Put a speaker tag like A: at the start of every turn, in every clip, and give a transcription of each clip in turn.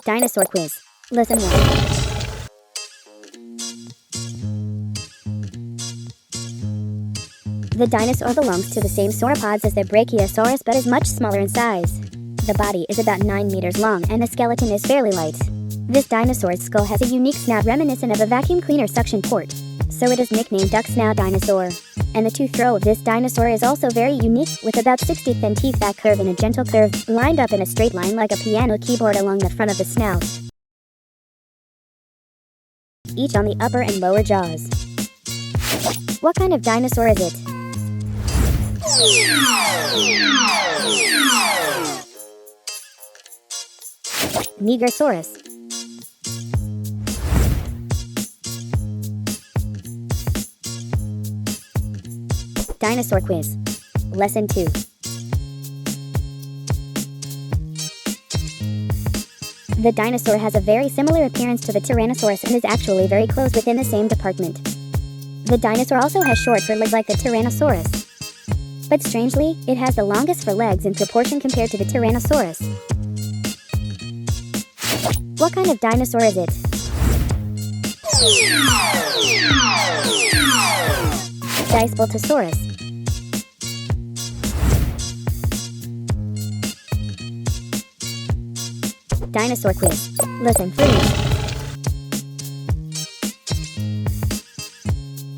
A: Dinosaur quiz. Lesson 1. The dinosaur belongs to the same sauropods as the Brachiosaurus but is much smaller in size. The body is about 9 meters long and the skeleton is fairly light. This dinosaur's skull has a unique snout reminiscent of a vacuum cleaner suction port, so it is nicknamed duck snout dinosaur. And the tooth row of this dinosaur is also very unique, with about 60 thin teeth that curve in a gentle curve, lined up in a straight line like a piano keyboard along the front of the snout, each on the upper and lower jaws. What kind of dinosaur is it? Megasaurus. Dinosaur quiz. Lesson 2. The dinosaur has a very similar appearance to the Tyrannosaurus and is actually very close within the same department. The dinosaur also has short fur legs like the Tyrannosaurus. But strangely, it has the longest fur legs in proportion compared to the Tyrannosaurus. What kind of dinosaur is it? Dispeltosaurus. Dinosaur quiz. Lesson 3.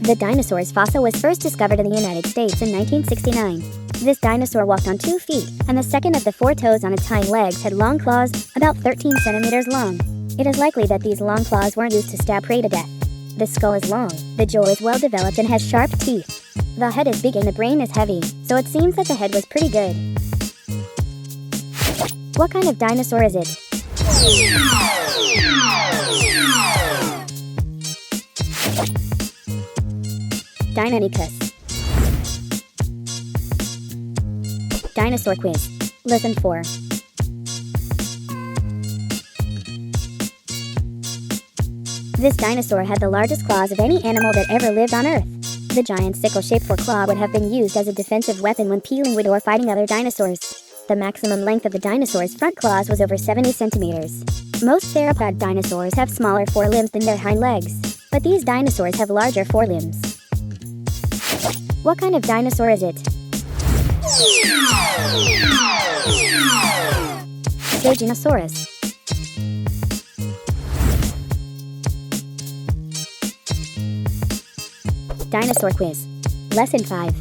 A: The dinosaur's fossil was first discovered in the United States in 1969. This dinosaur walked on 2 feet, and the second of the 4 toes on its hind legs had long claws, about 13 centimeters long. It is likely that these long claws weren't used to stab prey to death. The skull is long, the jaw is well developed and has sharp teeth. The head is big and the brain is heavy, so it seems that the head was pretty good. What kind of dinosaur is it? Deinonychus. Dinosaur quiz. Lesson 4. This dinosaur had the largest claws of any animal that ever lived on Earth. The giant sickle-shaped foreclaw would have been used as a defensive weapon when peeling wood or fighting other dinosaurs. The maximum length of the dinosaur's front claws was over 70 centimeters. Most theropod dinosaurs have smaller forelimbs than their hind legs, but these dinosaurs have larger forelimbs. What kind of dinosaur is it? Stegosaurus. Dinosaur quiz. Lesson 5.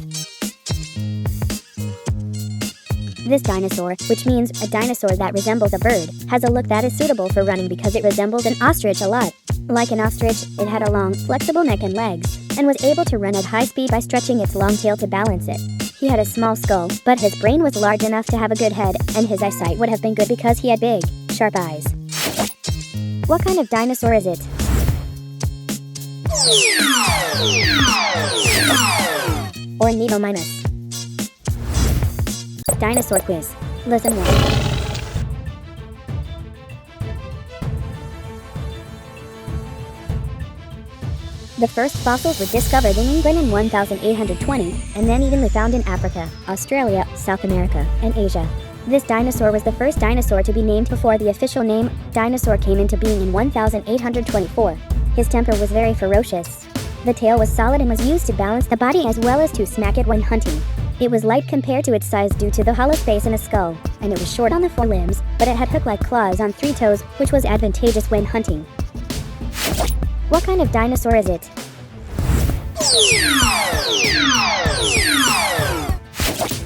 A: This dinosaur, which means a dinosaur that resembles a bird, has a look that is suitable for running because it resembles an ostrich a lot. Like an ostrich, it had a long, flexible neck and legs, and was able to run at high speed by stretching its long tail to balance it. He had a small skull, but his brain was large enough to have a good head, and his eyesight would have been good because he had big, sharp eyes. What kind of dinosaur is it? Ornithomimus. Dinosaur quiz. Lesson 1. The first fossils were discovered in England in 1820, and then evenly found in Africa, Australia, South America, and Asia. This dinosaur was the first dinosaur to be named before the official name dinosaur came into being in 1824. His temper was very ferocious. The tail was solid and was used to balance the body as well as to smack it when hunting. It was light compared to its size due to the hollow space in a skull, and it was short on the forelimbs, but it had hook-like claws on 3 toes, which was advantageous when hunting. What kind of dinosaur is it?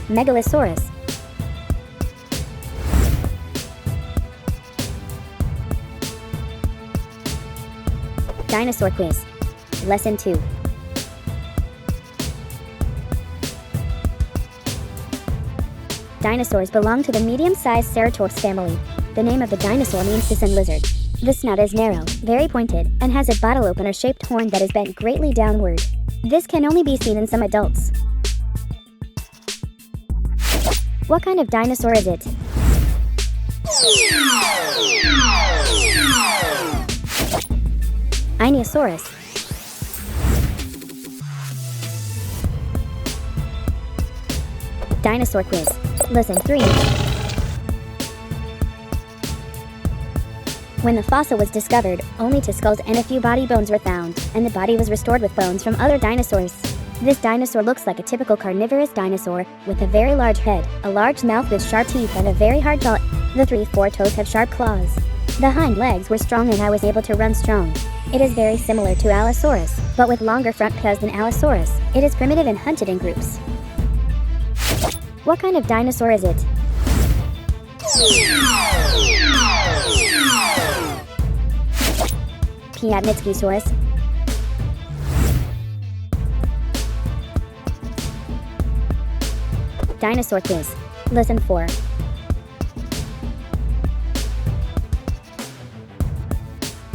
A: Megalosaurus. Dinosaur quiz. Lesson 2. Dinosaurs belong to the medium-sized Ceratops family. The name of the dinosaur means to send lizard. The snout is narrow, very pointed, and has a bottle opener-shaped horn that is bent greatly downward. This can only be seen in some adults. What kind of dinosaur is it? Ionosaurus. Dinosaur quiz. Lesson 3. When the fossil was discovered, only two skulls and a few body bones were found, and the body was restored with bones from other dinosaurs. This dinosaur looks like a typical carnivorous dinosaur, with a very large head, a large mouth with sharp teeth and a very hard jaw. The 3 foretoes have sharp claws. The hind legs were strong and I was able to run strong. It is very similar to Allosaurus, but with longer front paws than Allosaurus. It is primitive and hunted in groups. What kind of dinosaur is it? Piatnitskysaurus. Dinosaur quiz. Lesson 4.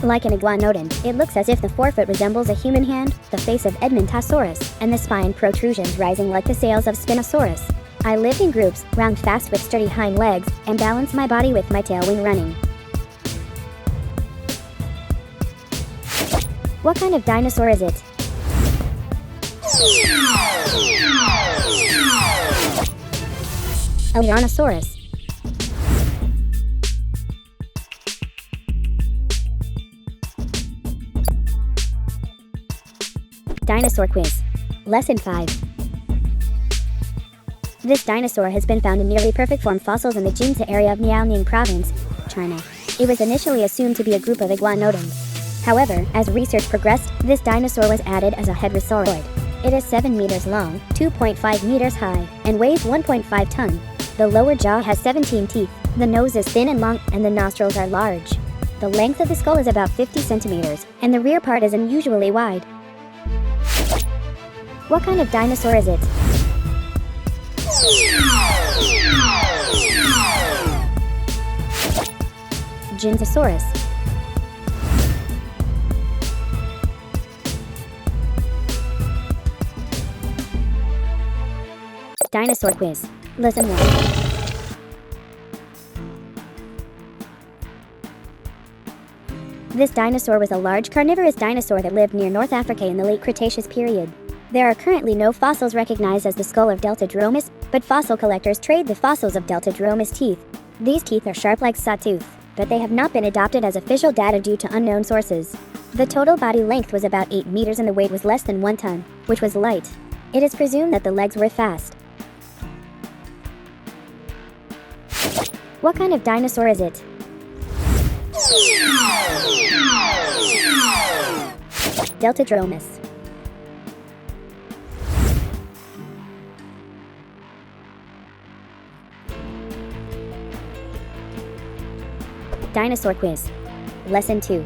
A: Like an iguanodon, it looks as if the forefoot resembles a human hand, the face of Edmontosaurus, and the spine protrusions rising like the sails of Spinosaurus. I lived in groups, ran fast with sturdy hind legs, and balanced my body with my tail when running. What kind of dinosaur is it? A Tyrannosaurus. Dinosaur quiz. Lesson 5. This dinosaur has been found in nearly perfect form fossils in the Jinzhou area of Liaoning Province, China. It was initially assumed to be a group of iguanodons. However, as research progressed, this dinosaur was added as a hadrosauroid. It is 7 meters long, 2.5 meters high, and weighs 1.5 ton. The lower jaw has 17 teeth, the nose is thin and long, and the nostrils are large. The length of the skull is about 50 centimeters, and the rear part is unusually wide. What kind of dinosaur is it? Ginzosaurus. Dinosaur quiz. Lesson 1. This dinosaur was a large carnivorous dinosaur that lived near North Africa in the late Cretaceous period. There are currently no fossils recognized as the skull of Deltadromeus, but fossil collectors trade the fossils of Deltadromeus teeth. These teeth are sharp like sawtooth, but they have not been adopted as official data due to unknown sources. The total body length was about 8 meters and the weight was less than 1 ton, which was light. It is presumed that the legs were fast. What kind of dinosaur is it? Deltadromeus. Dinosaur quiz. Lesson 2.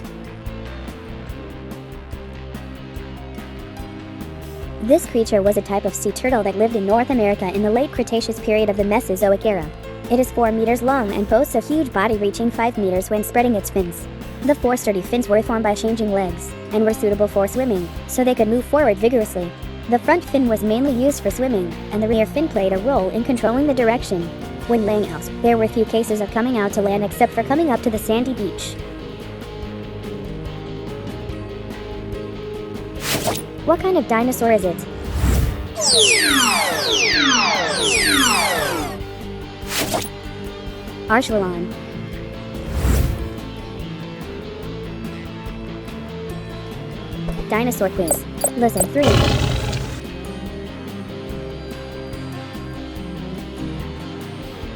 A: This creature was a type of sea turtle that lived in North America in the late Cretaceous period of the Mesozoic era. It is 4 meters long and boasts a huge body reaching 5 meters when spreading its fins. The 4 sturdy fins were formed by changing legs, and were suitable for swimming, so they could move forward vigorously. The front fin was mainly used for swimming, and the rear fin played a role in controlling the direction. When laying out, there were few cases of coming out to land except for coming up to the sandy beach. What kind of dinosaur is it? Archelon. Dinosaur quiz. Lesson 3.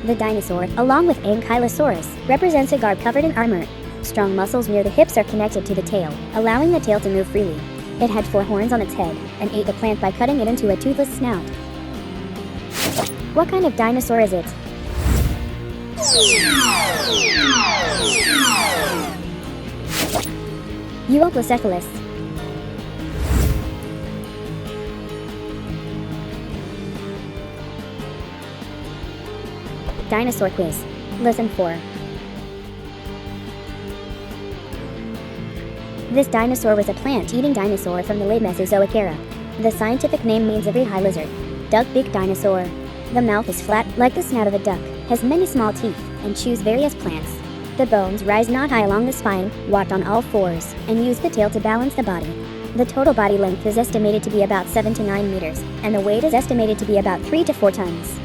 A: The dinosaur, along with Ankylosaurus, represents a garb covered in armor. Strong muscles near the hips are connected to the tail, allowing the tail to move freely. It had 4 horns on its head, and ate the plant by cutting it into a toothless snout. What kind of dinosaur is it? Euoplocephalus. Dinosaur quiz. Lesson 4. This dinosaur was a plant-eating dinosaur from the late Mesozoic era. The scientific name means a very high lizard. Duck-beaked dinosaur. The mouth is flat, like the snout of a duck, has many small teeth, and chews various plants. The bones rise not high along the spine, walked on all 4s, and use the tail to balance the body. The total body length is estimated to be about 7 to 9 meters, and the weight is estimated to be about 3 to 4 tons.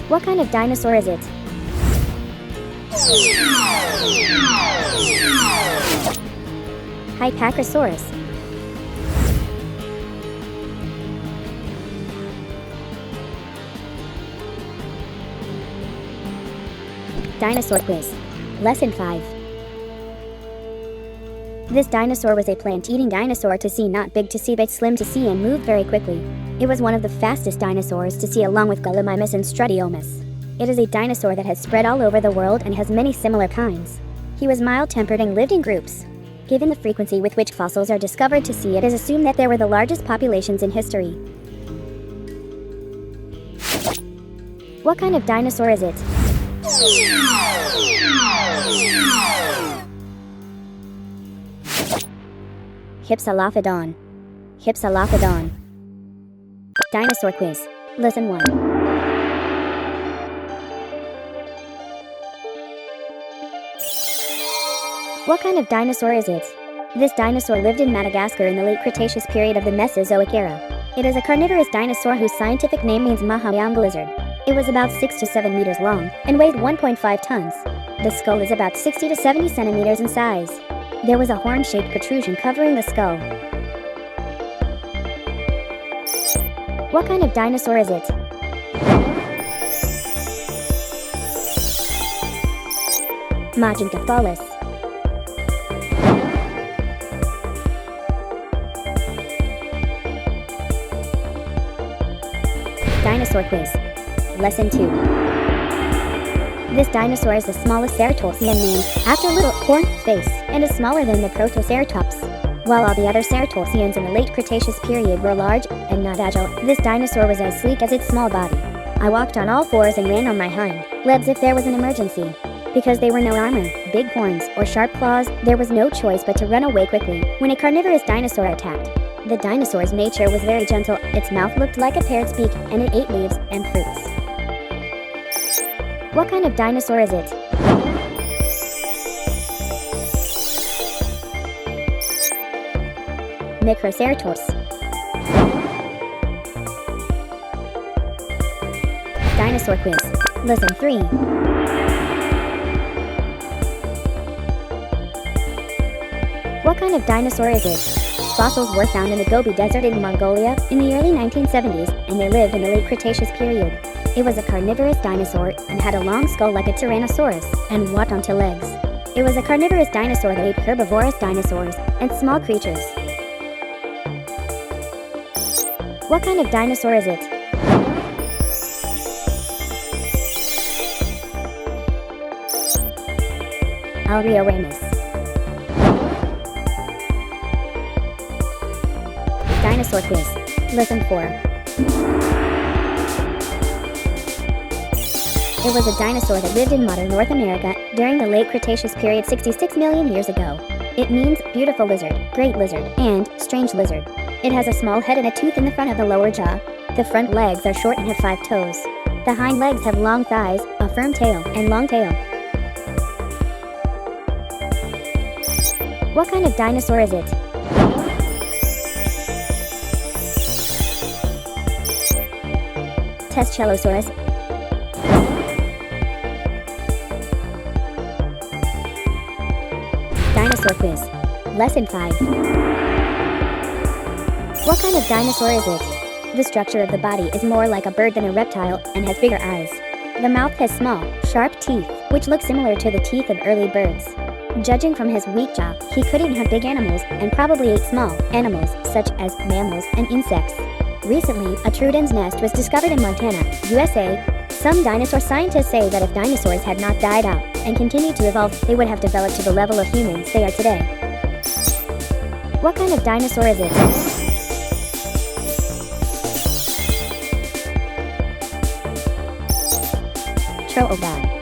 A: What kind of dinosaur is it? Hypacosaurus. Dinosaur quiz. Lesson 5. This dinosaur was a plant-eating dinosaur to see, not big to see but slim to see, and moved very quickly. It was one of the fastest dinosaurs to see, along with Gallimimus and Strutiomus. It is a dinosaur that has spread all over the world and has many similar kinds. He was mild-tempered and lived in groups. Given the frequency with which fossils are discovered to see, it is assumed that there were the largest populations in history. What kind of dinosaur is it? Hypsilophodon. Hypsilophodon. Dinosaur quiz. Lesson 1. What kind of dinosaur is it? This dinosaur lived in Madagascar in the late Cretaceous period of the Mesozoic era. It is a carnivorous dinosaur whose scientific name means Mahamyang lizard. It was about 6 to 7 meters long and weighed 1.5 tons. The skull is about 60 to 70 centimeters in size. There was a horn-shaped protrusion covering the skull. What kind of dinosaur is it? Magentaphallus. Dinosaur quiz. Lesson 2. This dinosaur is the smallest ceratopsian named after a little horned face and is smaller than the Protoceratops. While all the other ceratopsians in the late Cretaceous period were large and not agile, this dinosaur was as sleek as its small body. I walked on all fours and ran on my hind legs if there was an emergency. Because there were no armor, big horns, or sharp claws, there was no choice but to run away quickly when a carnivorous dinosaur attacked. The dinosaur's nature was very gentle. Its mouth looked like a parrot's beak, and it ate leaves and fruits. What kind of dinosaur is it? Microceratops. Dinosaur quiz. Lesson 3. What kind of dinosaur is it? Fossils were found in the Gobi Desert in Mongolia in the early 1970s, and they lived in the late Cretaceous period. It was a carnivorous dinosaur and had a long skull like a Tyrannosaurus and walked on two legs. It was a carnivorous dinosaur that ate herbivorous dinosaurs and small creatures. What kind of dinosaur is it? Alreoramus. Dinosaur quiz. Lesson 4. It was a dinosaur that lived in modern North America during the late Cretaceous period 66 million years ago. It means beautiful lizard, great lizard, and strange lizard. It has a small head and a tooth in the front of the lower jaw. The front legs are short and have 5 toes. The hind legs have long thighs, a firm tail, and long tail. What kind of dinosaur is it? Teschellosaurus. Dinosaur quiz. Lesson 5. What kind of dinosaur is it? The structure of the body is more like a bird than a reptile and has bigger eyes. The mouth has small, sharp teeth, which look similar to the teeth of early birds. Judging from his weak jaw, he couldn't have big animals and probably ate small animals such as mammals and insects. Recently, a Truden's nest was discovered in Montana, USA. Some dinosaur scientists say that if dinosaurs had not died out and continued to evolve, they would have developed to the level of humans they are today. What kind of dinosaur is it? Troodon.